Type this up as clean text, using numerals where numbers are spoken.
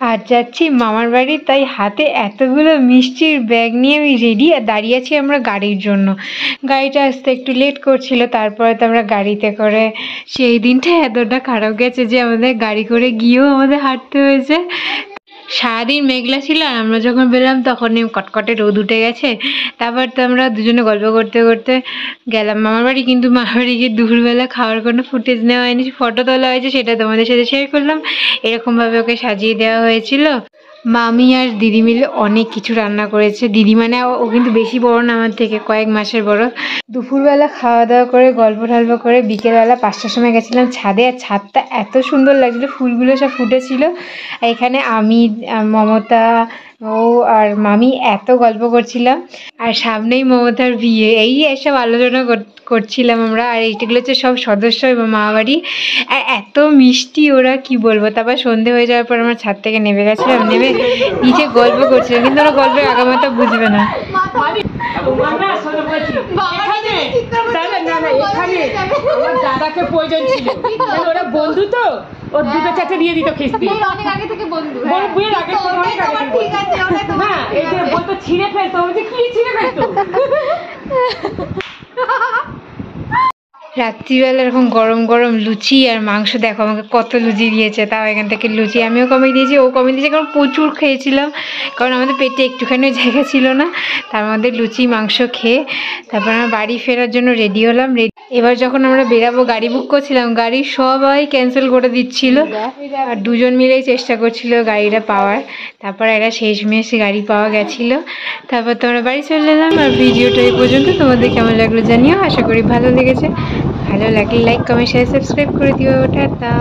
আজ যাচ্ছি মামার বাড়ি, তাই হাতে এতগুলো মিষ্টির ব্যাগ নিয়ে আমি রেডি আর দাঁড়িয়ে আছি আমরা গাড়ির জন্য। গাড়িটা আসতে একটু লেট করছিল, তারপরে তো আমরা গাড়িতে করে, সেই দিনটা এতটা খারাপ গেছে যে আমাদের গাড়ি করে গিয়েও আমাদের হাঁটতে হয়েছে। সারাদিন মেঘলা ছিল আর আমরা যখন বেরোলাম তখনই কটকটে রোদ উঠে গেছে। তারপর তো আমরা দুজনে গল্প করতে করতে গেলাম মামার বাড়ি, কিন্তু মামার বাড়ি গিয়ে দুপুরবেলা খাওয়ার কোনো ফুটেজ নেওয়া হয়নি, ফটো তোলা হয়েছে, সেটা তোমাদের সাথে শেয়ার করলাম। এরকমভাবে ওকে সাজিয়ে দেওয়া হয়েছিল। মামি আর দিদি মিলে অনেক কিছু রান্না করেছে। দিদি মানে ও কিন্তু বেশি বড় না আমার থেকে, কয়েক মাসের বড়। দুপুরবেলা খাওয়া দাওয়া করে গল্প টল্প করে বিকেলবেলা 5টার সময় গেছিলাম ছাদে, আর ছাদটা এত সুন্দর লাগছিল, ফুলগুলো সব ফুটেছিল। আর এখানে আমি, মমতা, ও আর মামি এত গল্প করছিলাম। আর সামনেই মমতার বিয়ে, এই এসব আলোচনা করছিলাম আমরা। আর এইগুলো হচ্ছে সব সদস্য এবং মামা বাড়ি। আর এত মিষ্টি ওরা, কি বলবো। তারপর সন্ধে হয়ে যাওয়ার পর আমরা ছাদ থেকে নেমে গেছিলাম, নেমে নিচে গল্প করছিলাম, কিন্তু ওরা গল্পের আগামাথা বুঝবে না। দাদাকে প্রয়োজন ছিল, ওরা বন্ধু তো, ওর দুটো চাচা দিয়ে দিত খিস্তি অনেক আগে থেকে বন্ধু, বিয়ের আগে না, এই যে বলতো ছিঁড়ে ফেলতো, যে কি ছিঁড়ে ফেলতো। রাত্রিবেলা এরকম গরম গরম লুচি আর মাংস, দেখো আমাকে কত লুচি দিয়েছে। তাও এখান থেকে লুচি আমিও কমিয়ে দিয়েছি, ও কমিয়ে দিয়েছে, কারণ প্রচুর খেয়েছিলাম, কারণ আমাদের পেটে একটুখানিও জায়গা ছিল না। তার মধ্যে লুচি মাংস খেয়ে তারপর আমরা বাড়ি ফেরার জন্য রেডি হলাম। এবার যখন আমরা বেরাবো, গাড়ি বুক করছিলাম, গাড়ি সবাই ক্যান্সেল করে দিচ্ছিল, আর দুজন মিলেই চেষ্টা করছিল গাড়িটা পাওয়ার। তারপর একটা শেষমেশ গাড়ি পাওয়া গেছিলো। তারপর তো আমরা বাড়ি চলে এলাম। আর ভিডিওটা এই পর্যন্ত, তোমাদের কেমন লাগলো জানিও, আশা করি ভালো লেগেছে। ভালো লাগলে লাইক কমেন্ট শেয়ার সাবস্ক্রাইব করে দিও। টাটা।